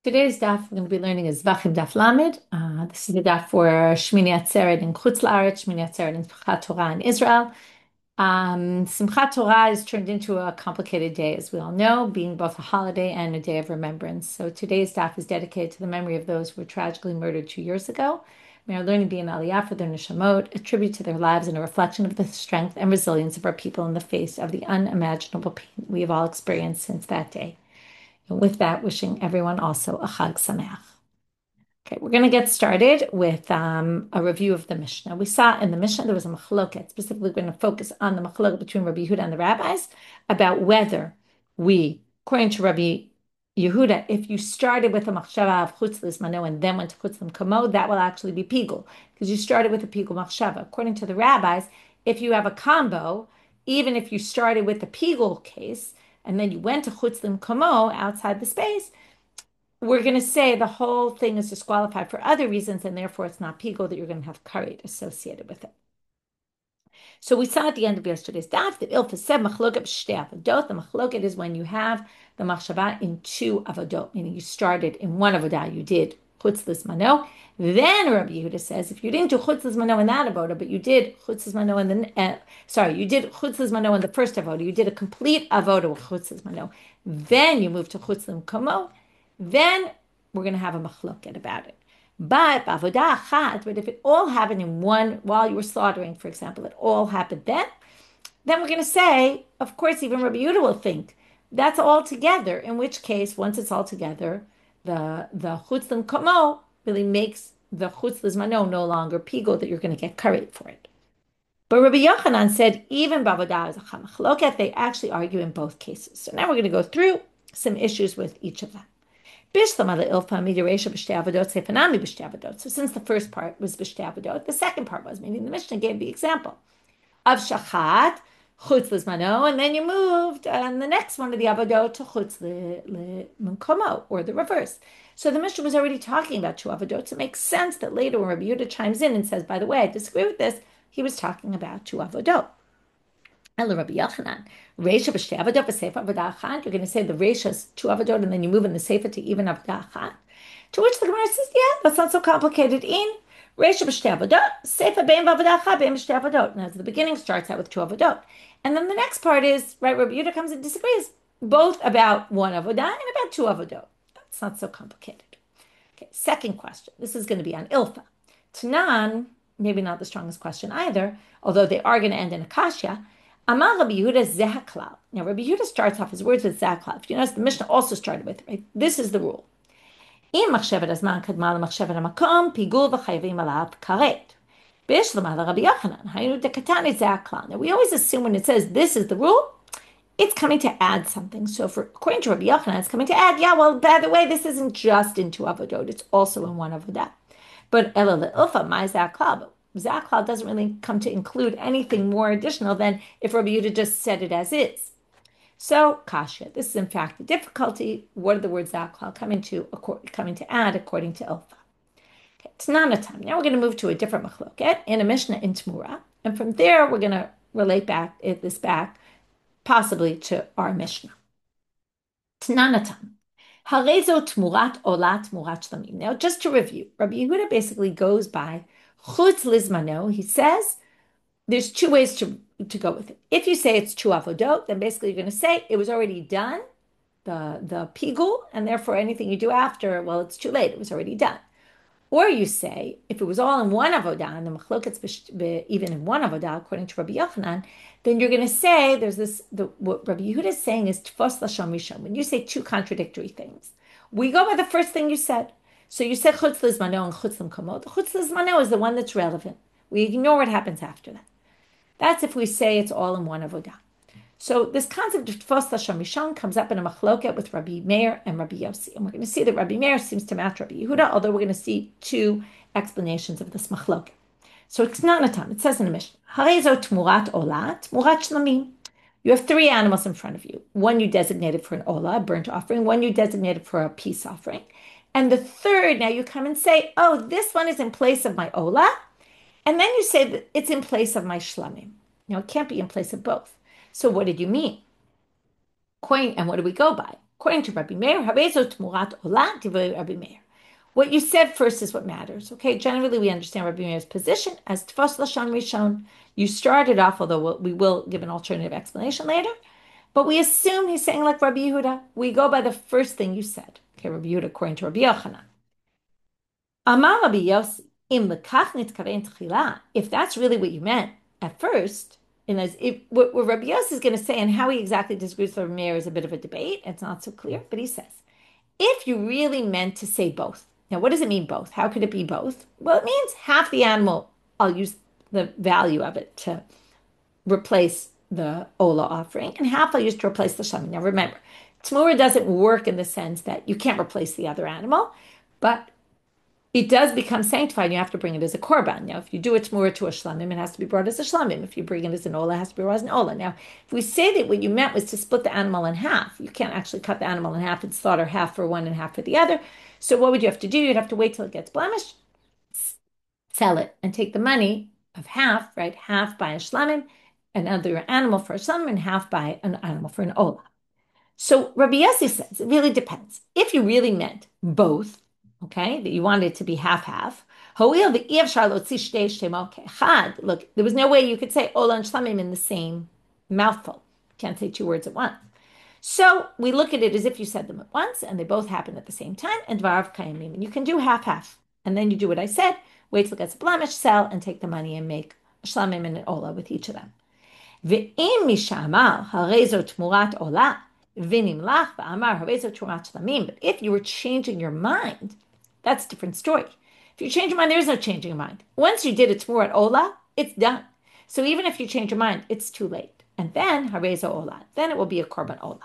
Today's daf we're going to be learning is Zevachim daf Lamed. This is the daf for Shmini Atzeret in Chutz La'aretz, Shmini Atzeret in Simchat Torah in Israel. Simchat Torah is turned into a complicated day, as we all know, being both a holiday and a day of remembrance. So today's daf is dedicated to the memory of those who were tragically murdered 2 years ago. May our learning be an aliyah for their neshamot, a tribute to their lives and a reflection of the strength and resilience of our people in the face of the unimaginable pain we have all experienced since that day. And with that, wishing everyone also a Chag Sameach. Okay, we're going to get started with a review of the Mishnah. We saw in the Mishnah there was a machloket. Specifically, we're going to focus on the machloket between Rabbi Yehuda and the rabbis about whether according to Rabbi Yehuda, if you started with a machshava of chutz lismano and then went to chutz limkamo, that will actually be pigul because you started with a pigul machshava. According to the rabbis, if you have a combo, even if you started with the pigul case and then you went to chutz limkamo outside the space, we're going to say the whole thing is disqualified for other reasons, and therefore it's not pigul that you're going to have karet associated with it. So we saw at the end of yesterday's daf that Ilfa said machloket b'shtei avodot. The machloket is when you have the machshava in two avodot, meaning you started in one avodah, you did chutz lismano. Then Rabbi Yehuda says if you didn't do chutz lismano in that avodah, but you did chutz lismano in you did chutz lismano in the first avodah, you did a complete avodah with chutz lismano. Then you move to chutz limkamo. Then we're going to have a machloket about it. But if it all happened in one, while you were slaughtering, for example, it all happened then we're going to say, of course, even Rabbi Yehuda will think that's all together. In which case, once it's all together, the chutz l'mkamo really makes the chutz l'zmano no longer pigo that you're going to get karet for it. But Rabbi Yochanan said even bavodah is a chamachloket. They actually argue in both cases. So now we're going to go through some issues with each of them. So since the first part was b'shtei avodot, the second part was, meaning the Mishnah gave the example of shachat, chutz lizmano, and then you moved and the next one of the avodot to chutz l'munkomo, or the reverse. So the Mishnah was already talking about two avodot. So it makes sense that later when Rabbi Yehuda chimes in and says, by the way, I disagree with this, he was talking about two avodot. Rabbi Yochanan, Reisha b'shtei avodot v'seifa avodah achat. You're going to say the Reisha is two avodot, and then you move in the seifa to even avodah achat. To which the Gemara says, yeah, that's not so complicated. In Reisha b'shtei avodot, seifa bein avodah achat, bein b'shtei avodot. Now, the beginning starts out with two avodot, and then the next part is right. Rabbi Yehuda comes and disagrees both about one avodah and about two avodot. That's not so complicated. Okay, second question. This is going to be on Ilfa. Tanan, maybe not the strongest question either, although they are going to end in a kasha. Amar Rabbi Yehuda zehaklal. Now, Rabbi Yehuda starts off his words with zehaklal. If you notice, the Mishnah also started with it, right? This is the rule. Im machshevet hazman kadma lemachshevet hamakom pigul v'chayvim alav karet. B'ishlamah Rabbi Yochanan haynu dekatani zehaklal. Now, we always assume when it says this is the rule, it's coming to add something. So, according to Rabbi Yochanan, it's coming to add, yeah, well, by the way, this isn't just in two avodot; it's also in one avodah. But ela le'ilfa my zehaklal. Zaklal doesn't really come to include anything more additional than if Rabbi Yehuda just said it as is. So, kasha, this is in fact the difficulty. What are the words Zaklal coming to add according to Ilfa? Okay, it's not a time. Now we're going to move to a different machloket in a Mishnah in Temurah. And from there, we're going to relate this back possibly to our Mishnah. Tnanatam. Harezo tmurat olat tmurat shlamim. Now, just to review, Rabbi Yehuda basically goes by chutz lizmano. He says there's two ways to go with it. If you say it's two avodot, then basically you're going to say it was already done, the pigul, and therefore anything you do after, well, it's too late. It was already done. Or you say, if it was all in one avodah, and the machloket's even in one avodah, according to Rabbi Yochanan, then you're going to say, what Rabbi Yehuda is saying is tfos lashon rishon. When you say two contradictory things, we go by the first thing you said. So you said chutz lizmano and chutz l'mkamo. The chutz lizmano is the one that's relevant. We ignore what happens after that. That's if we say it's all in one avodah. So this concept of tfos lashon rishon comes up in a machloket with Rabbi Meir and Rabbi Yosi. And we're going to see that Rabbi Meir seems to match Rabbi Yehuda, although we're going to see two explanations of this machloket. So it's not a time. It says in the Mishnah, Harezo tmurat ola, tmurat shlamim. You have three animals in front of you. One you designated for an ola, a burnt offering. One you designated for a peace offering. And the third, now you come and say, oh, this one is in place of my ola. And then you say that it's in place of my shlamim. Now, it can't be in place of both. So what did you mean? And what do we go by? According to Rabbi Meir, Habezo Tmurat Ola Divrei Rabbi Meir. What you said first is what matters. Okay, generally we understand Rabbi Meir's position as Tfos Lashon Rishon. You started off, although we will give an alternative explanation later, but we assume he's saying like Rabbi Yehuda. We go by the first thing you said. Okay, Rabbi Yehuda according to Rabbi Yochanan. Amar Rabbi Yosi, if that's really what you meant at first, and as if what Rabbi Yosi is going to say and how he exactly disagrees with Rabbi Meir is a bit of a debate. It's not so clear, but he says, if you really meant to say both. Now, what does it mean both? How could it be both? Well, it means half the animal, I'll use the value of it to replace the Ola offering, and half I'll use to replace the Shami. Now, remember, Temurah doesn't work in the sense that you can't replace the other animal, but it does become sanctified, and you have to bring it as a korban. Now, if you do a Temurah to a shlamim, it has to be brought as a shlamim. If you bring it as an ola, it has to be brought as an ola. Now, if we say that what you meant was to split the animal in half, you can't actually cut the animal in half and slaughter half for one and half for the other. So what would you have to do? You'd have to wait till it gets blemished, sell it, and take the money of half, right? Half by a shlamim, another animal for a shlamim, and half by an animal for an ola. So Rabbi Yosi says, it really depends. If you really meant both, okay, that you wanted it to be half-half, look, there was no way you could say Ola and Shlamim in the same mouthful. You can't say two words at once. So we look at it as if you said them at once, and they both happen at the same time, and Dvarav Kayamim, and you can do half-half. And then you do what I said, wait till it gets blemished, sell, and take the money and make a Shlamim and an Ola with each of them. Ve'im mishamar harezo tmurat Ola, but if you were changing your mind, that's a different story. If you change your mind, there is no changing your mind. Once you did it Tmurat Ola, it's done. So even if you change your mind, it's too late. And then Harezo Ola, then it will be a Korban Ola.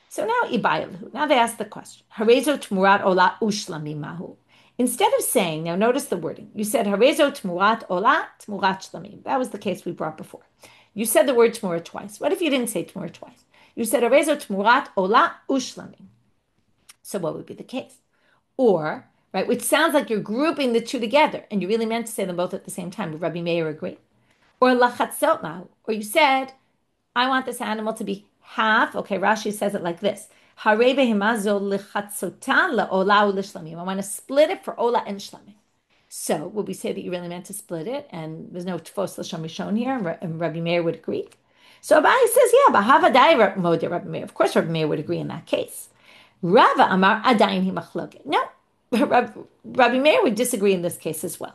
So now Ibayalahu. Now they ask the question. Harezo Tmurat Ola Ushlamim Mahu. Instead of saying, now notice the wording. You said Harezo Tmurat Ola Tmurat Shlamim. That was the case we brought before. You said the word Tmurah twice. What if you didn't say Tmurah twice? You said Harezo Tmurat Ola Ushlamim. So what would be the case? Or, right, which sounds like you're grouping the two together, and you really meant to say them both at the same time. Would Rabbi Meir agree? Or lachatzot mahu. Or you said, I want this animal to be half. Okay, Rashi says it like this. I want to split it for Ola and Shlamim. So would we say that you really meant to split it, and there's no Tfos L'Shon Rishon here, and Rabbi Meir would agree? So Abaye says, yeah, B'havadai Modeh Rabbi Meir. Of course, Rabbi Meir would agree in that case. Rava Amar Adayin Hi Machloket. No, Rabbi Meir would disagree in this case as well.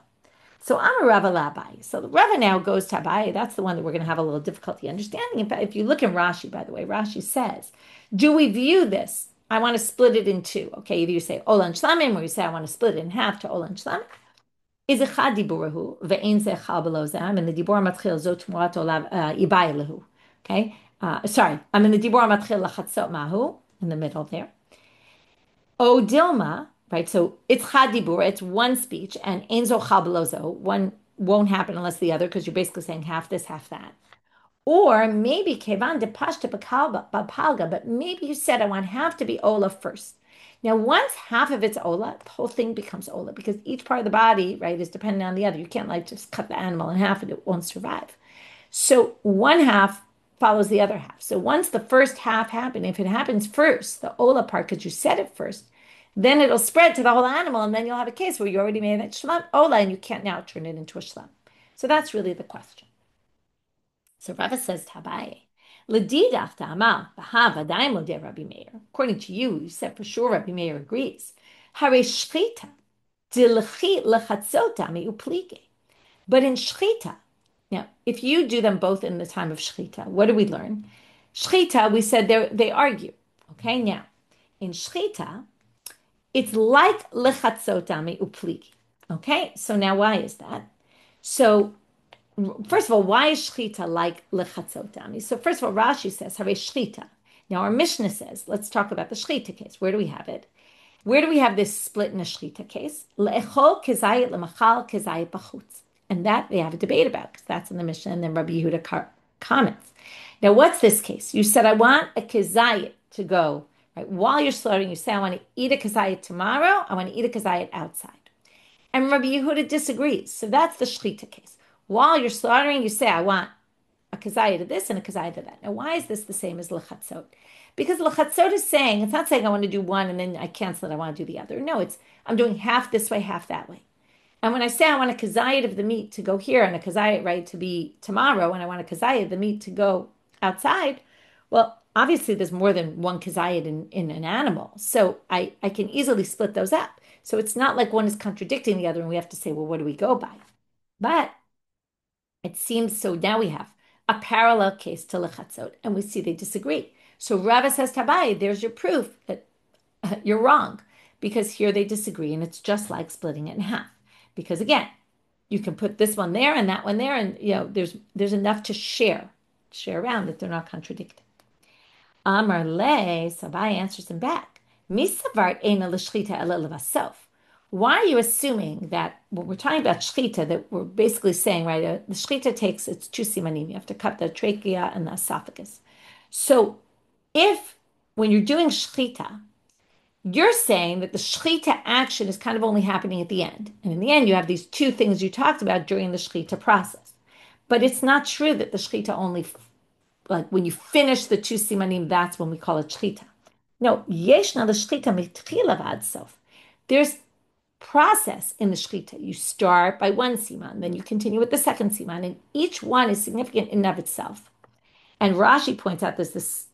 So Amar Rava Abaye. So Rava now goes to Abaye. That's the one that we're going to have a little difficulty understanding. In fact, if you look in Rashi, by the way, Rashi says, do we view this? I want to split it in two. Okay, either you say Ola and Shlamim, or you say I want to split it in half to Ola and Shlamim. Is echad diburahu ve'ein ze chal below zam, and the dibur matchil zot tmurat olav ibaye lehu. Okay, sorry, I'm in the dibur matchil lachatzot mahu in the middle there. O Dilma, right? So it's chadibur, it's one speech, and enzo chablozo, one won't happen unless the other, because you're basically saying half this, half that. Or maybe kevan de pashta bapalga, but maybe you said I want half to be ola first. Now, once half of it's ola, the whole thing becomes ola, because each part of the body, right, is dependent on the other. You can't like just cut the animal in half and it won't survive. So one half follows the other half. So once the first half happened, if it happens first, the ola part, because you said it first, then it'll spread to the whole animal, and then you'll have a case where you already made that shlam ola, and you can't now turn it into a shlam. So that's really the question. So Rava says to Abaye, L'didach ta'amar b'ha v'adai modeh Rabbi Meir. According to you, you said for sure Rabbi Meir agrees. Hare shchita dilchi lechatzota mi'uplike. But in shchita, now if you do them both in the time of shchita, what do we learn? Shchita, we said they argue. Okay, now in shchita, it's like lechatzota mi'uplike. Okay, so now why is that? So first of all, why is shchita like lechatzotami? So first of all, Rashi says, hare shchita. Now our Mishna says, let's talk about the shchita case. Where do we have it? Where do we have this split in a shchita case? Le'echol kezayit lemachal kezayit b'chutz. And that they have a debate about, because that's in the Mishna, and then Rabbi Yehuda comments. Now what's this case? You said, I want a kezayit to go, right? While you're slaughtering, you say, I want to eat a kezayit tomorrow, I want to eat a kezayit outside. And Rabbi Yehuda disagrees. So that's the shchita case. While you're slaughtering, you say, I want a kazayit of this and a kazayit of that. Now, why is this the same as lechatzot? Because lechatzot is saying, it's not saying I want to do one and then I cancel it, I want to do the other. No, it's I'm doing half this way, half that way. And when I say I want a kazayit of the meat to go here and a kazayit, right, to be tomorrow, and I want a kazayit of the meat to go outside, well, obviously there's more than one kazayit in an animal. So I can easily split those up. So it's not like one is contradicting the other and we have to say, well, what do we go by? But it seems so now we have a parallel case to lechatzot, and we see they disagree. So Rava says to Abaye, there's your proof that you're wrong, because here they disagree, and it's just like splitting it in half. Because again, you can put this one there and that one there, and there's enough to share around that they're not contradicting. Amar le, Abaye answers him back. Misavart ena l'shchita ela levasof. Why are you assuming that when we're talking about shchita, that we're basically saying, right, the shchita takes, it's two simanim. You have to cut the trachea and the esophagus. So if, when you're doing shchita, you're saying that the shchita action is kind of only happening at the end. And in the end, you have these two things you talked about during the shchita process. But it's not true that the shchita only, like when you finish the two simanim, that's when we call it shchita. No, yeshna the shchita mitchila v'ad sof. There's process in the shchita. You start by one siman, then you continue with the second siman, and each one is significant in and of itself. And Rashi points out there's this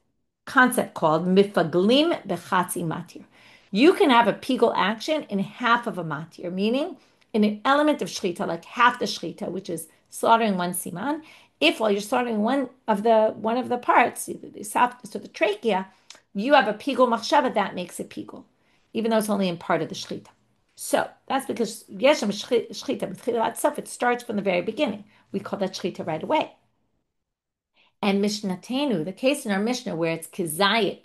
concept called mifaglim bechatzi matir. You can have a pigul action in half of a matir, meaning in an element of shchita, like half the shchita, which is slaughtering one siman. If while you're slaughtering one of the parts, either the esophagus or the trachea, you have a pigul machshava, that makes it pigul, even though it's only in part of the shchita. So that's because Yeshem Shchita B'tchilat Sof, it starts from the very beginning. We call that Shchita right away. And Mishnatenu, the case in our Mishnah where it's Kazayit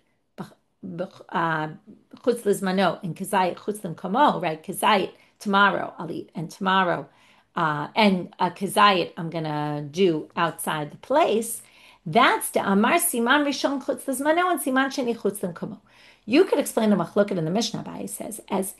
Chutz Lizmano and Kazayit Chutz Limkomo, right? Kazayit, tomorrow I'll eat, and tomorrow, and a Kazayit I'm going to do outside the place. That's the Amar Siman Rishon Chutz Lizmano and Siman Sheni Chutz Limkomo. You could explain the Machloket in the Mishnah, Abaye says, as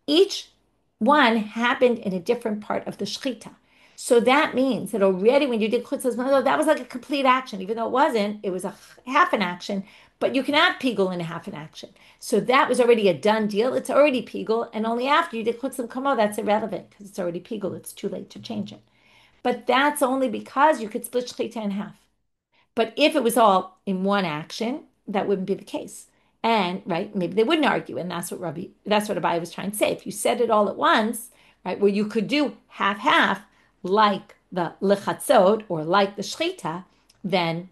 each one happened in a different part of the shchita. So that means that already when you did chutz lizmano, that was like a complete action. Even though it wasn't, it was a half an action, but you can add pigul in a half an action. So that was already a done deal. It's already pigul, and only after you did chutz lizmano, that's irrelevant because it's already pigul. It's too late to change it. But that's only because you could split shchita in half. But if it was all in one action, that wouldn't be the case. And right, maybe they wouldn't argue, and that's what Abaye was trying to say. If you said it all at once, right, where you could do half, like the lechatzot or like the shchita, then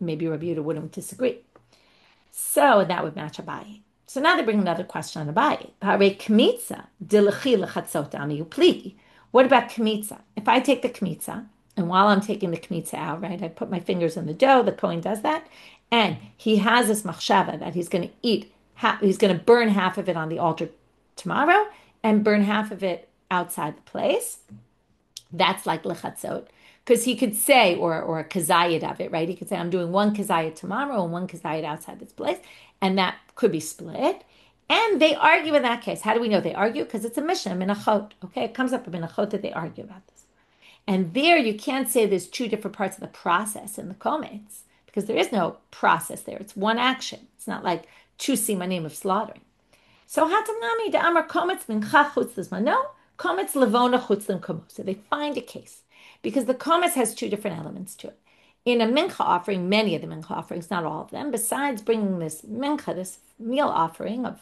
maybe Rabbi Yehuda wouldn't disagree. So that would match Abaye. So now they bring another question on Abaye. What about kmitza? If I take the kmitza, and while I'm taking the kmitza out, right, I put my fingers in the dough, the Kohen does that, and he has this machshava that he's going to eat, he's going to burn half of it on the altar tomorrow and burn half of it outside the place. That's like lechatzot, because he could say, or a kazayit of it, right? He could say, I'm doing one kazayit tomorrow and one kazayit outside this place, and that could be split. And they argue in that case. How do we know they argue? Because it's a Mishnah, minachot. Okay, it comes up in minachot that they argue about this. And there you can't say there's two different parts of the process in the komets, because there is no process there. It's one action. It's not like two simanim of slaughtering. So hatamnami de amar komets mincha chutz lizmano, komets levona chutz limkomo. So they find a case, because the komets has two different elements to it. In a mincha offering, many of the mincha offerings, not all of them, besides bringing this mincha, this meal offering of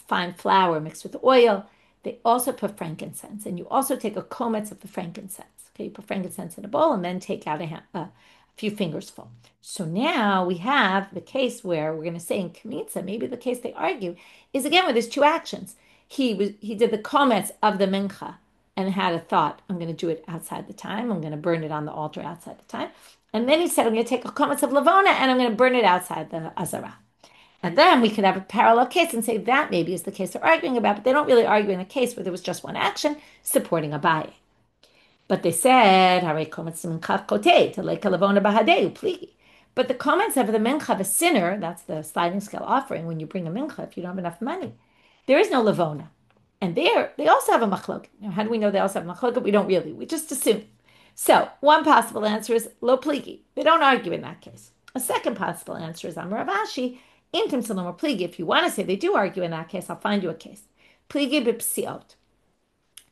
fine flour mixed with oil, they also put frankincense, and you also take a kometz of the frankincense. Okay, you put frankincense in a bowl and then take out a few fingers full. So now we have the case where we're going to say in kmitza, maybe the case they argue is again where there's two actions. He did the kometz of the mincha and had a thought, I'm going to do it outside the time. I'm going to burn it on the altar outside the time. And then he said, I'm going to take a kometz of levona and I'm going to burn it outside the azara. And then we could have a parallel case and say that maybe is the case they're arguing about, but they don't really argue in a case where there was just one action supporting Abaye. But they said, but the comments of the mincha, the sinner, that's the sliding scale offering when you bring a mincha, if you don't have enough money, there is no levona. And there, they also have a machlok. Now, how do we know they also have a machlok? We don't really. We just assume. So one possible answer is lo pligi. They don't argue in that case. A second possible answer is Amar Rav Ashi, Imtim Salom or Pligi. If you want to say they do argue in that case, I'll find you a case. Pligi b'psiot.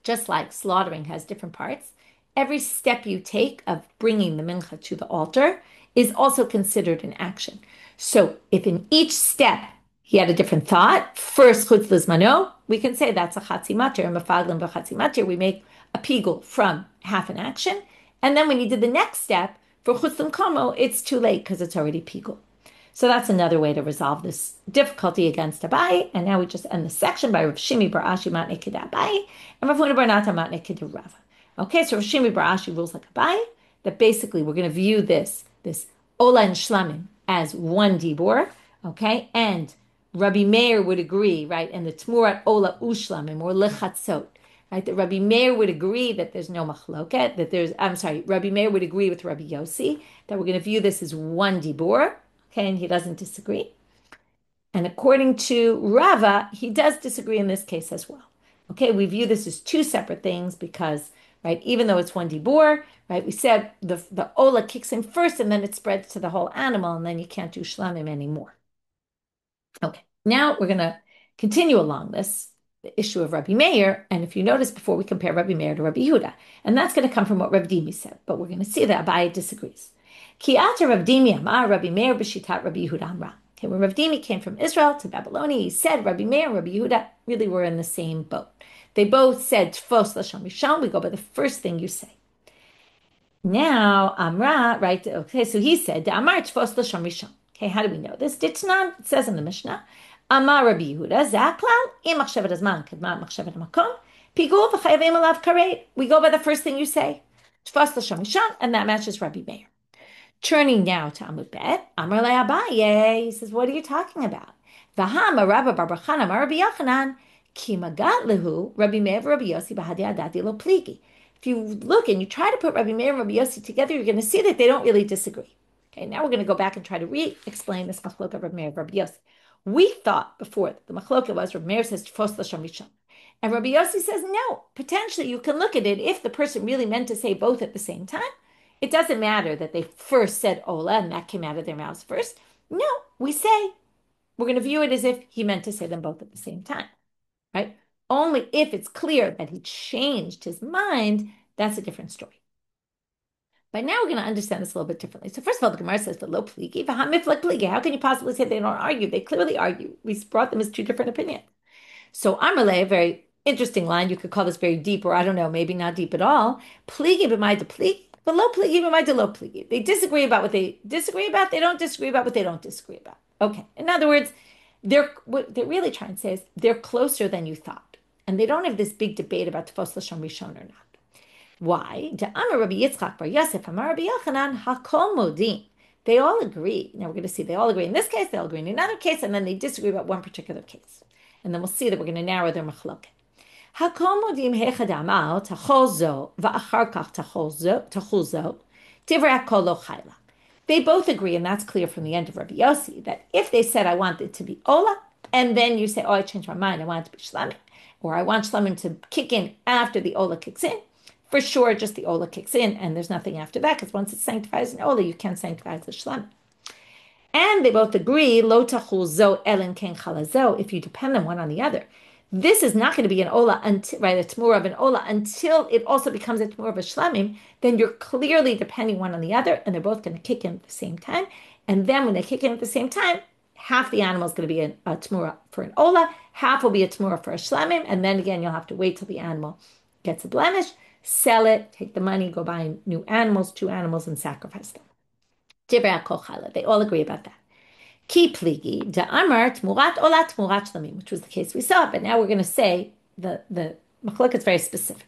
Just like slaughtering has different parts, every step you take of bringing the mincha to the altar is also considered an action. So if in each step he had a different thought, first chutz lizmano, we can say that's a chatzi matir, and mafaglim b'chatzi matir, we make a pigul from half an action, and then when you did the next step, for chutz l'mkomo, it's too late because it's already pigul. So that's another way to resolve this difficulty against Abaye. And now we just end the section by Rav Shimi bar Ashi matne kid Abaye and Rav Yehuda bar Nata matne kid Rava. Okay, so Rav Shimi bar Ashi rules like Abaye, that basically we're going to view this Ola and Shlamim as one dibor, okay? And Rabbi Meir would agree, right? And the Tmurat Ola Ushlamim or Lechatzot, right? That Rabbi Meir would agree that there's no machloket, Rabbi Meir would agree with Rabbi Yosi that we're going to view this as one dibor. Okay, and he doesn't disagree. And according to Rava, he does disagree in this case as well. Okay, we view this as two separate things because, right, even though it's one dibor, right, we said the ola kicks in first and then it spreads to the whole animal and then you can't do shlamim anymore. Okay, now we're going to continue along the issue of Rabbi Meir. And if you notice before, we compare Rabbi Meir to Rabbi Yehuda. And that's going to come from what Rav Dimi said. But we're going to see that Abaye disagrees. Ki ata Rav Dimi amar Rabbi Meir b'shitat Rabbi Yehuda amra. Okay, when Rav Dimi came from Israel to Babylonia, he said Rabbi Meir and Rabbi Yehuda really were in the same boat. They both said Tfos l'shon rishon. We go by the first thing you say. Now amra, right? Okay, so he said amar Tfos l'shon rishon. Okay, how do we know this? Ditnan, it says in the Mishnah, amar Rabbi Yehuda zaklal im machshavet hazman kedma machshavet hamakom pigul v'chayavim alav karet. We go by the first thing you say, Tfos l'shon rishon, and that matches Rabbi Meir. Turning now to Amud Bet, Amar le Abaye, he says, what are you talking about? V'hama Rabba bar Yochanan, Rabbi Yochanan, ki magat lehu Rabbi Meir Rabbi Yosi b'hadi adati lo pligi. If you look and you try to put Rabbi Meir and Rabbi Yosi together, you're going to see that they don't really disagree. Okay, now we're going to go back and try to re-explain this machloka of Rabbi Meir and Rabbi Yosi. We thought before that the machloka was Rabbi Meir says Tfos l'shon rishon, and Rabbi Yosi says no. Potentially, you can look at it if the person really meant to say both at the same time. It doesn't matter that they first said Ola and that came out of their mouths first. No, we say we're going to view it as if he meant to say them both at the same time, right? Only if it's clear that he changed his mind, that's a different story. But now we're going to understand this a little bit differently. So first of all, the Gemara says, "V'lo pligi, v'hamiflek pligi." How can you possibly say they don't argue? They clearly argue. We brought them as two different opinions. So Amarle, a very interesting line. You could call this very deep, or I don't know, maybe not deep at all. Pligi b'mai de pligi. But low pligi, low pligi. They disagree about what they disagree about. They don't disagree about what they don't disagree about. Okay. In other words, what they're really trying to say is they're closer than you thought. And they don't have this big debate about Tfos l'shon rishon or not. Why? Amar Rabbi Yitzchak bar Yosef, Amar Rabbi Yochanan, hakol modin. They all agree. Now we're going to see they all agree in this case, they all agree in another case, and then they disagree about one particular case. And then we'll see that we're going to narrow their machloket. They both agree, and that's clear from the end of Rabbi Yosi, that if they said, I want it to be Ola, and then you say, oh, I changed my mind, I want it to be Shlamim, or I want Shlamim to kick in after the Ola kicks in, for sure, just the Ola kicks in, and there's nothing after that, because once it's sanctified as an Ola, you can't sanctify it as a Shlamim. And they both agree, lo tachul zo elen ken chalazo, if you depend on one on the other. This is not going to be an ola, until, right, a temurah of an ola, until it also becomes a temurah of a shlamim. Then you're clearly depending one on the other, and they're both going to kick in at the same time. And then when they kick in at the same time, half the animal is going to be a temurah for an ola, half will be a temurah for a shlamim, and then again you'll have to wait till the animal gets a blemish, sell it, take the money, go buy new animals, 2 animals, and sacrifice them. They all agree about that. Ki pligi da amar tmurat ola tmurat shlamim, which was the case we saw, but now we're going to say the machlok is very specific.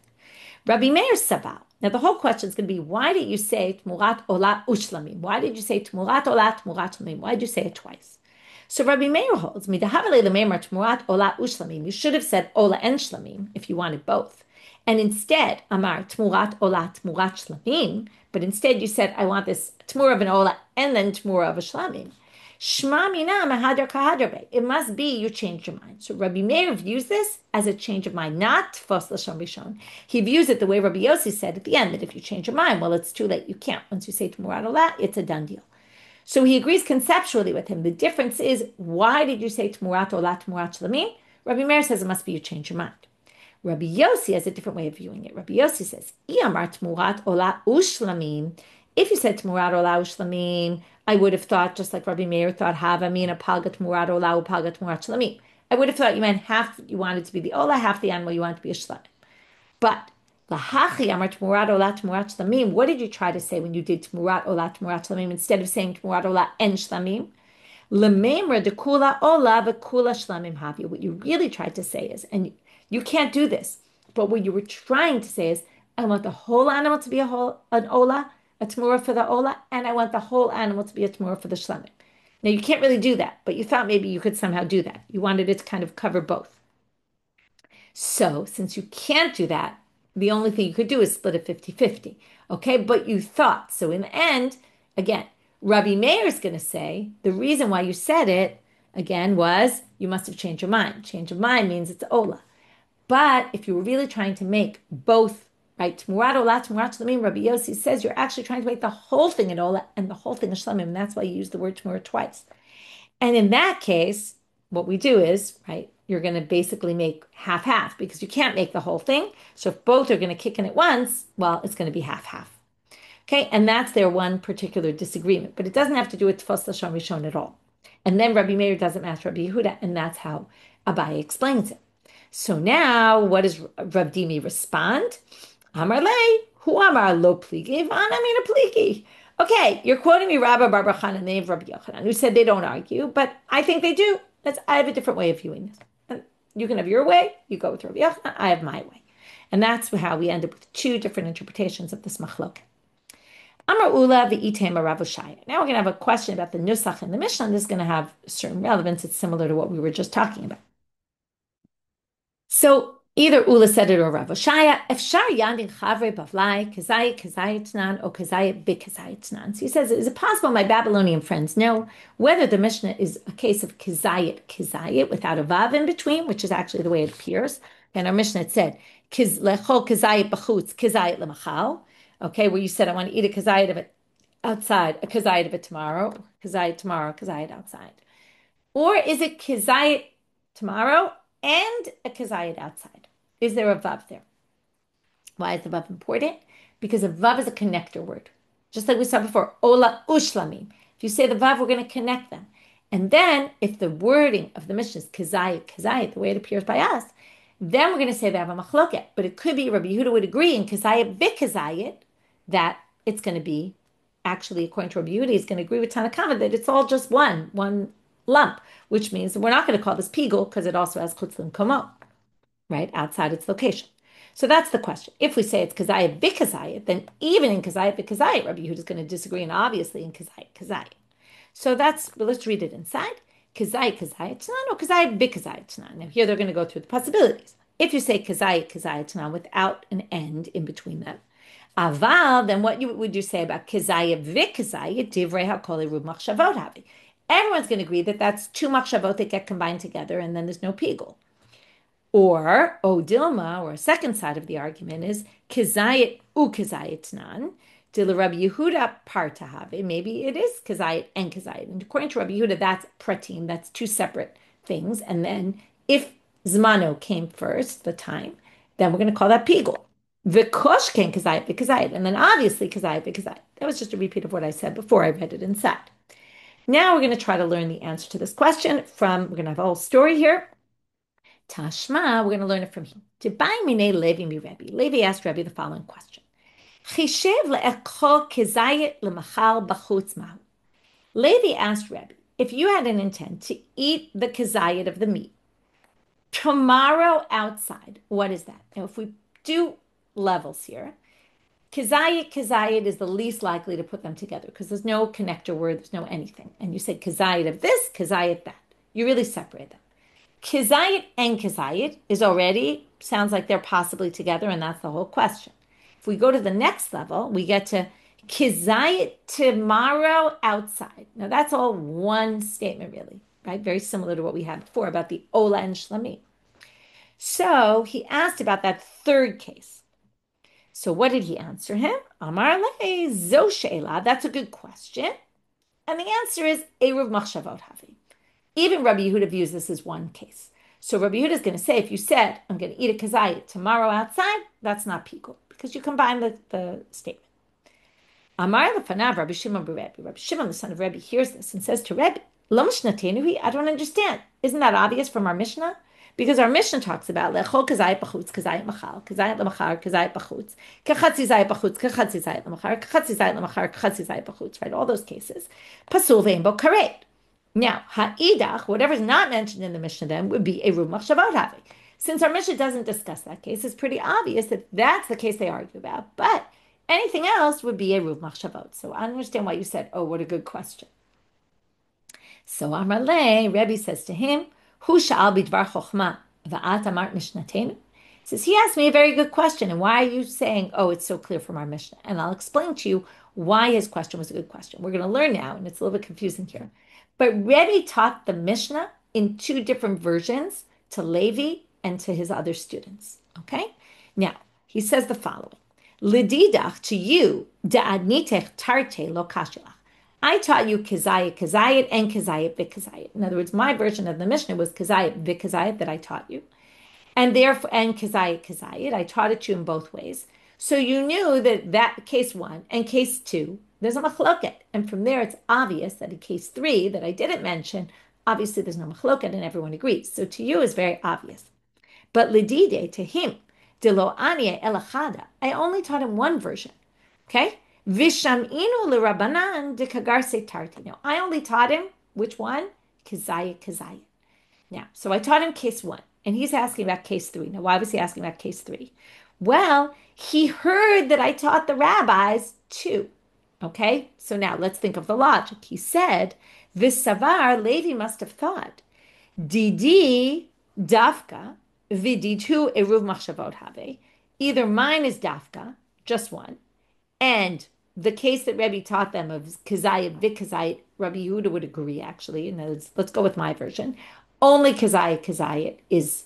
Rabbi Meir sabal. Now the whole question is going to be, why did you say tmurat ola ushlamim? Why did you say tmurat ola tmurat shlamim? Why did you say it twice? So Rabbi Meir holds midahavale lemeimar tmurat ola ushlamim. You should have said ola and shlamim if you wanted both, and instead amar tmurat ola tmurat shlamim. But instead you said, I want this tmurah of an ola and then tmurah of a shlamim. Shma mina mahadar kahadar. It must be you changed your mind. So Rabbi Meir views this as a change of mind, not Tfos l'shon rishon. He views it the way Rabbi Yosi said at the end, that if you change your mind, well, it's too late. You can't. Once you say Tmurat Olah, it's a done deal. So he agrees conceptually with him. The difference is, why did you say Tmurat Ola Tmurat Shlamim? Rabbi Meir says it must be you change your mind. Rabbi Yosi has a different way of viewing it. Rabbi Yosi says, Iyamar Tmurat Ola Ushlamim. If you said Tmurat Ola Ushlamim, I would have thought, just like Rabbi Meir thought, Hava Mina Palga Tmurat Ola Upalga Tmurat Shlamim. I would have thought you meant half you wanted to be the Ola, half the animal you wanted to be a Shlamim. But Lahachi Amar Tmurat Ola Tmurat Shlamim. What did you try to say when you did Tmurat Ola Tmurat Shlamim instead of saying Tmurat Ola and Shlamim? Lememra de Kula Ola v'Kula Shlamim Havi. What you really tried to say is, and you can't do this, but what you were trying to say is, I want the whole animal to be an Ola, a Temurah for the Ola, and I want the whole animal to be a Temurah for the Shlamim. Now you can't really do that, but you thought maybe you could somehow do that. You wanted it to kind of cover both. So, since you can't do that, the only thing you could do is split it 50-50. Okay, but you thought. So in the end, again, Rabbi Meir is going to say the reason why you said it, again, was you must have changed your mind. Change of mind means it's Ola. But if you were really trying to make both, right, Tmurat Ola, Tmurat Shlamim, Rabbi Yosi says you're actually trying to make the whole thing an Ola and the whole thing a Shlamim, and that's why you use the word Tmurat twice. And in that case, what we do is, right, you're going to basically make half-half because you can't make the whole thing. So if both are going to kick in at once, well, it's going to be half-half. Okay, and that's their one particular disagreement. But it doesn't have to do with Tfos Lashon Rishon at all. And then Rabbi Meir doesn't match Rabbi Yehuda, and that's how Abaye explains it. So now, what does Rav Dimi respond? Amar le, hu amar lo pligi, v'ana mina pligi. Okay, you're quoting me Rabbi Bar Bar Chana, the Rabbi Yochanan, who said they don't argue, but I think they do. I have a different way of viewing this. And you can have your way, you go with Rabbi Yochanan, I have my way. And that's how we end up with two different interpretations of this machlok. Amar Ula v'item Rav Shaya. Now we're going to have a question about the nusach in the Mishnah, and this is going to have certain relevance. It's similar to what we were just talking about. So either Ula said it or Rav Shaya. Efshar yandin chavre bavlai kazayit kazayitnan or kazayit bikazayitnan. So he says, is it possible my Babylonian friends know whether the Mishnah is a case of kazayit without a vav in between, which is actually the way it appears. And our Mishnah it said lechol kazayit b'chutz kazayit lemachal. Okay, where you said I want to eat a kazayit of it outside, a kazayit of it tomorrow, kazayit outside. Or is it kazayit tomorrow and a kazayit outside? Is there a vav there? Why is the vav important? Because a vav is a connector word. Just like we saw before, ola ushlamim. If you say the vav, we're going to connect them. And then if the wording of the Mishnah is kazayit, the way it appears by us, then we're going to say they have a machloket. But it could be Rabbi Yehuda would agree in kazayit bikazayit that it's going to be, actually, according to Rabbi Yehuda, he's going to agree with Tanakama that it's all just one lump, which means we're not going to call this pigul because it also has chutzlim komo, right, outside its location. So that's the question. If we say it's kazayit bikazayit, then even in kazayit bikazayit, Rabbi Yehuda is going to disagree, and obviously in kazayit. So let's read it inside. Kazayit tnan or kazayit bikazayit tnan. Now here they're going to go through the possibilities. If you say kazayit tnan without an end in between them, aval, then what would you say about kazayit v'kazayit divrei hakol eruv machshavot havi? Everyone's going to agree that that's two machshavot that get combined together, and then there's no pigul. Or Dilma, or a second side of the argument is kazayit ukazayit tnan. Dil Rabbi Yehuda partahave. Maybe it is kazayit and kazayit. And according to Rabbi Yehuda, that's pratim. That's two separate things. And then if zmano came first, the time, then we're going to call that pigul. V'kosh came kazayit. And then obviously kazayit. That was just a repeat of what I said before. I read it inside. Now we're going to try to learn the answer to this question we're going to have a whole story here. Tashma, we're going to learn it from him. Levi asked Rebbe the following question. Levi asked Rebbe, if you had an intent to eat the kazayit of the meat tomorrow outside, what is that? Now, if we do levels here, kazayit is the least likely to put them together because there's no connector word, there's no anything. And you say kazayit of this, kazayit that. You really separate them. Kazayit and kazayit sounds like they're possibly together, and that's the whole question. If we go to the next level, we get to kazayit tomorrow outside. Now that's all one statement really, right? Very similar to what we had before about the ola and shlamim. So he asked about that third case. So what did he answer him? Amar le zo she'ela. That's a good question. And the answer is Eruv Machshavot Havi. Even Rabbi Yehuda views this as one case. So Rabbi Yehuda is going to say, if you said, I'm going to eat a kazayit tomorrow outside, that's not pikul, because you combine the statement. Amar lefanav Rabbi Shimon b'Rebbe. Rabbi Shimon, the son of Rebbe, hears this and says to Rebbe, Lo mishnatenu, I don't understand. Isn't that obvious from our Mishnah? Because our Mishnah talks about lechol kazayit b'chutz, kazayit machal, kazayit lemachar, kazayit b'chutz, kachatzi zayit b'chutz, kachatzi zayit lemachar, kachatzi zayit lemachar, kachatzi zayit b'chutz, right? All those cases. Pasul ve'im bo karet. Now, ha'idach, whatever's not mentioned in the Mishnah then, would be a eruv machshavot havi. Since our Mishnah doesn't discuss that case, it's pretty obvious that that's the case they argue about. But anything else would be a eruv machshavot. So I understand why you said, oh, what a good question. So Amar le, Rebbe says to him, Hu sha'al bidvar chochma va'at amart mishnatenu. He says, he asked me a very good question. And why are you saying, oh, it's so clear from our Mishnah? And I'll explain to you why his question was a good question. We're going to learn now, and it's a little bit confusing here. But Rebbe taught the Mishnah in two different versions to Levi and to his other students. Okay? Now, he says the following. Lididach, to you, da'adnitech tarte lo kashelach. I taught you kazayit, kazayit, and kazayit, vikazayit. In other words, my version of the Mishnah was kazayit, vikazayit that I taught you. And therefore, and kazayit, kazayit, I taught it to you in both ways. So you knew that case 1 and case 2, there's a machloket. And from there, it's obvious that in case 3, that I didn't mention, obviously there's no machloket and everyone agrees. So to you, it's very obvious. But lidide, to him, de lo anie elachada, I only taught him one version. Okay? Vishaminu le Rabbanan de kagarse tarti. Now, I only taught him, which one? Kazayit, kazayit. Now, so I taught him case 1, and he's asking about case 3. Now, why was he asking about case 3? Well, he heard that I taught the rabbis too. Okay, so now let's think of the logic. He said, this savar, Levi must have thought, didi dafka, viditu eruv machshavot have. Either mine is dafka, just one, and the case that Rebbe taught them of kazayit, vikazayit, Rabbi Yehuda would agree actually, and let's go with my version. Only kazayit, kazayit is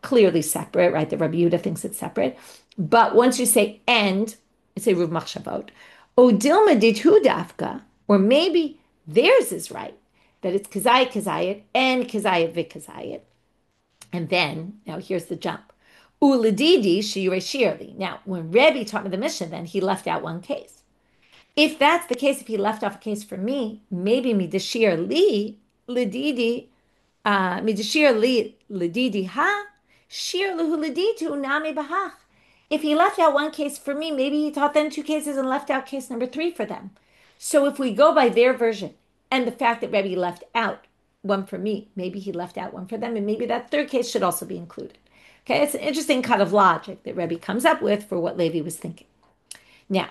clearly separate, right? The Rabbi Yehuda thinks it's separate. But once you say and, it's a eruv machshavot. O dilma dithu dafka, or maybe theirs is right, that it's kazayit, kazayit, and kazayit, vikazayit. And then, now here's the jump. Uladidi shiur shirli. Now, when Rebbe taught me the Mishnah, then he left out one case. If that's the case, if he left off a case for me, maybe midashir li lididi, midashir li lididi ha, shir luhu liditu nami bahach. If he left out one case for me, maybe he taught them 2 cases and left out case number 3 for them. So if we go by their version and the fact that Rebbe left out one for me, maybe he left out one for them, and maybe that 3rd case should also be included. Okay, it's an interesting kind of logic that Rebbe comes up with for what Levi was thinking. Now,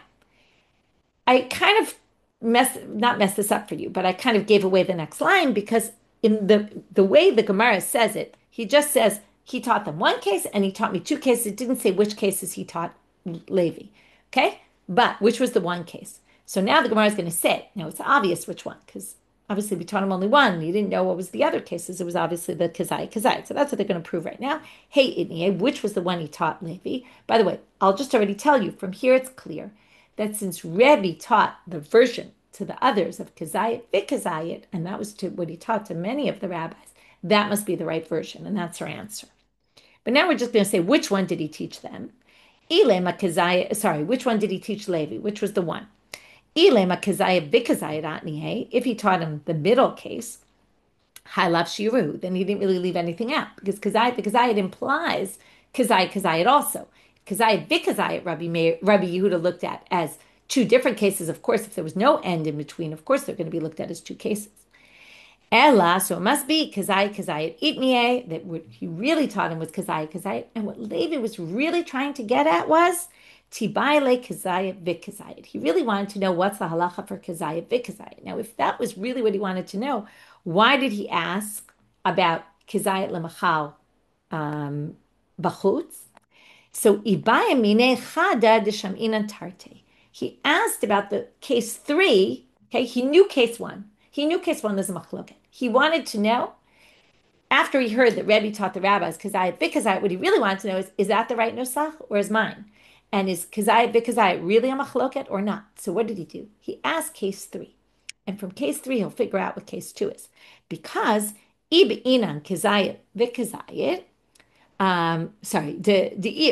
I kind of not messed this up for you, but I kind of gave away the next line because in the way the Gemara says it, he just says, he taught them one case and he taught me 2 cases. It didn't say which cases he taught Levi. Okay? But which was the one case? So now the Gemara is going to say, now it's obvious which one, because obviously we taught him only one. And he didn't know what was the other cases. It was obviously the kazayit. So that's what they're going to prove right now. Hey, Idniye, which was the one he taught Levi? By the way, I'll just already tell you, from here it's clear that since Rebbe taught the version to the others of kazayit, vikazayit, and that was to what he taught to many of the rabbis, that must be the right version, and that's our answer. But now we're just going to say, which one did he teach them? Which one did he teach Levi? Which was the one? If he taught him the middle case, then he didn't really leave anything out, because kazayit implies kazayit also. Kazayit vikazayit, Rabbi Yehuda looked at as 2 different cases. Of course, if there was no end in between, of course they're going to be looked at as 2 cases. Ella, so it must be kazayit itniye, that what he really taught him was kazayit, and what Levi was really trying to get at was tibayle kazayit vikazayit. He really wanted to know what's the halacha for kazayit vikazayit. Now, if that was really what he wanted to know, why did he ask about kazayit lemachal bachutz? So Abaye mine chada desham'inan tarte. He asked about the case 3. Okay, he knew case 1. He knew case 1 was a machloket. He wanted to know, after he heard that Rebbe taught the rabbis kazayit vikazayit, what he really wanted to know is that the right nusach or is mine? And is kazayit vikazayit really a machloket or not? So what did he do? He asked case 3. And from case 3, he'll figure out what case 2 is. Because inan kizayit vikizayit,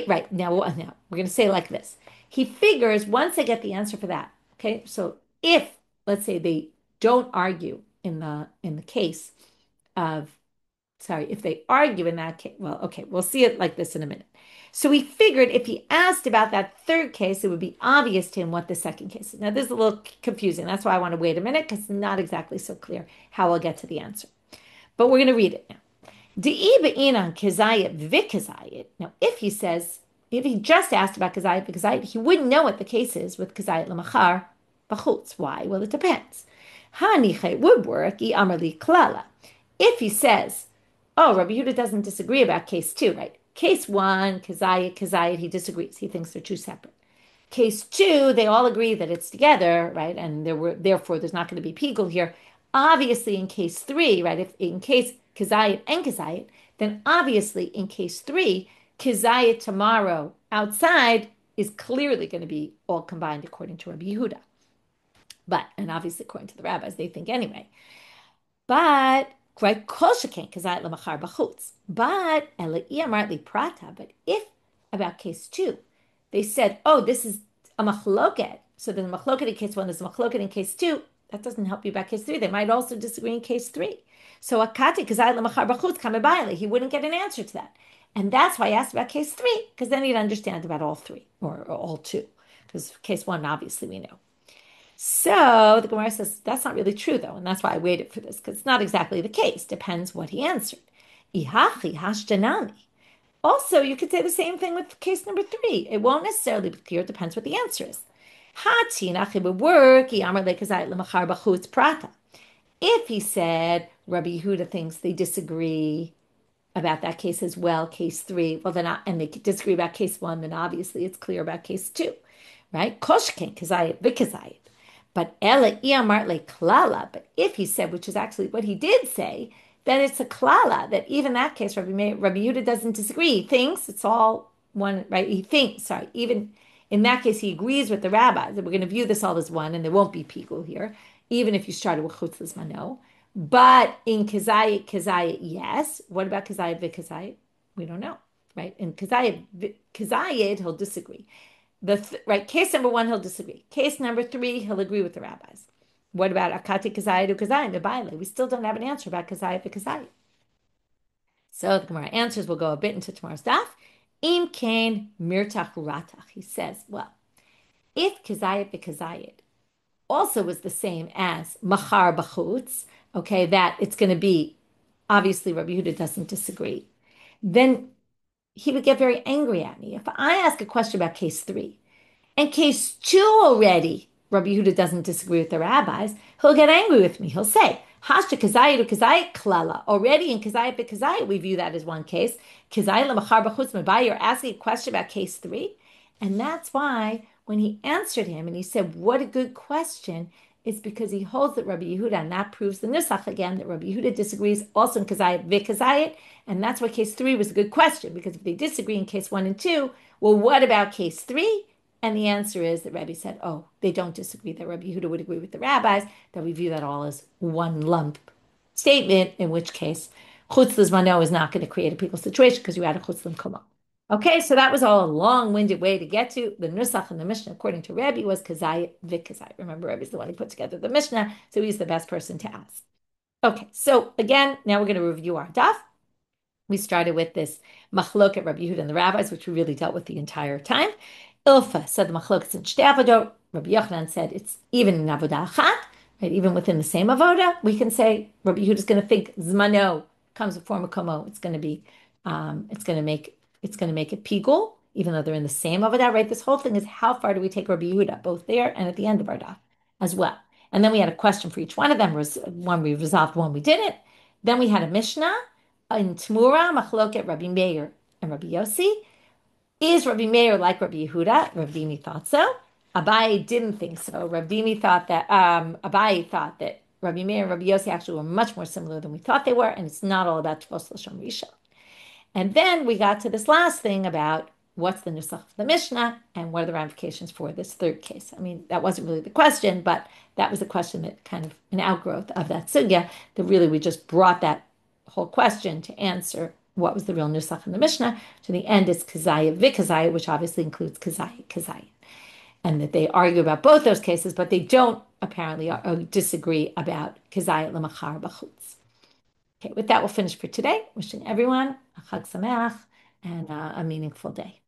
right, now we're going to say it like this. He figures once they get the answer for that, okay, so if, let's say they don't argue in the case of, if they argue in that case, well, okay, we'll see it like this in a minute. So he figured if he asked about that third case, it would be obvious to him what the second case is. Now, this is a little confusing. That's why I want to wait a minute, because it's not exactly so clear how I'll get to the answer. But we're going to read it now. Now, if he just asked about kazayit v'kazayit, he wouldn't know what the case is with kazayit l'machar b'chutz. Why? Well, it depends. Haniche would work, amrli klala. If he says, oh, Rabbi Yehuda doesn't disagree about case 2, right? Case 1, kazayit, he disagrees. He thinks they're two separate. Case 2, they all agree that it's together, right? And therefore, there's not going to be pigul here. Obviously, in case 3, right? If in case kazayit and kazayit, then obviously in case 3, kazayit tomorrow outside is clearly going to be all combined according to Rabbi Yehuda. And obviously according to the rabbis, they think anyway. But right, kol sheken kazayit lemachar b'chutz. But if about case 2, they said, oh, this is a machloket. So there's a machloket in case 1, there's a machloket in case 2. That doesn't help you about case 3. They might also disagree in case 3. So akati kazayit lemachar b'chutz kamebayli. He wouldn't get an answer to that. And that's why I asked about case 3, because then he'd understand about all 3 or all 2. Because case 1, obviously, we know. So the Gemara says that's not really true, though, and that's why I waited for this, because it's not exactly the case. Depends what he answered. Ihachi hashtanami. Also, you could say the same thing with case number 3. It won't necessarily be clear. It depends what the answer is. Hatinachi would work. Prata. If he said Rabbi Yehuda thinks they disagree about that case as well, case 3, well, then and they disagree about case 1, then obviously it's clear about case 2, right? Koshken kazayit v'kazayit. But Ela Iamart klala. But if he said, which is actually what he did say, then it's a klala that even that case, Rabbi Yehuda doesn't disagree. He thinks it's all one, right? Even in that case, he agrees with the rabbis that we're going to view this all as one, and there won't be pigul here, even if you started with chutz l'zmano. But in kazayit, yes. What about kazayit v'kazayit? We don't know, right? In kazayit, he'll disagree. Case number 1, he'll disagree. Case number 3, he'll agree with the rabbis. What about akati kazayit ukazayit mebayle? We still don't have an answer about kazayit v'kazayit. So the Gemara answers. We'll go a bit into tomorrow's daf. Im kain mirtach uratach. He says, well, if kazayit v'kazayit also was the same as machar b'chutz, okay, that it's going to be, obviously Rabbi Yehuda doesn't disagree, then he would get very angry at me. If I ask a question about case 3 and case 2 already, Rabbi Yehuda doesn't disagree with the rabbis, he'll get angry with me. He'll say, Hashta kazayit kazayit klala. Already in kazayit v'kazayit, we view that as one case. Kazayit l'machar b'chutz mebayle, you're asking a question about case 3. And that's why when he answered him and he said, what a good question, it's because he holds that Rabbi Yehuda, and that proves the nusach again, that Rabbi Yehuda disagrees also in kazayit v'kazayit, and that's why case 3 was a good question, because if they disagree in case 1 and 2, well, what about case 3? And the answer is that Rabbi said, oh, they don't disagree, that Rabbi Yehuda would agree with the rabbis, that we view that all as one lump statement, in which case chutz l'zmano is not going to create a pigul situation because you had a chutz l'mkomo. Okay, so that was all a long-winded way to get to the nusach and the Mishnah, according to Rabbi, was kazayit v'kazayit. Remember, Rabbi's the one who put together the Mishnah, so he's the best person to ask. Okay, so again, now we're going to review our daf. We started with this machlok at Rabbi Yehuda and the rabbis, which we really dealt with the entire time. Ilfa said the machlok is in shtei avodot. Rabbi Yochanan said it's even in avodah achat, right? Even within the same avodah, we can say Rabbi Yehuda is going to think zmano comes before makomo. It's going to be, it's going to make it pigul, even though they're in the same avodah, right? This whole thing is how far do we take Rabbi Yehuda, both there and at the end of our daf as well. And then we had a question for each one of them. One we resolved, one we didn't. Then we had a Mishnah in Temurah, machloket Rabbi Meir and Rabbi Yosi. Is Rabbi Meir like Rabbi Yehuda? Rav Dimi thought so. Abaye didn't think so. Rav Dimi thought that Abaye thought that Rabbi Meir and Rabbi Yosi actually were much more similar than we thought they were, and it's not all about Tvos L'Shon Rishon. And then we got to this last thing about what's the nusach of the Mishnah and what are the ramifications for this third case. I mean, that wasn't really the question, but that was a question that kind of an outgrowth of that sugya, that really we just brought that whole question to answer what was the real nusach in the Mishnah. To the end is kazaya vikazaya, which obviously includes kazaya, and that they argue about both those cases, but they don't apparently disagree about kazaya lemachar b'chutz. Okay, with that, we'll finish for today. Wishing everyone a chag sameach and a meaningful day.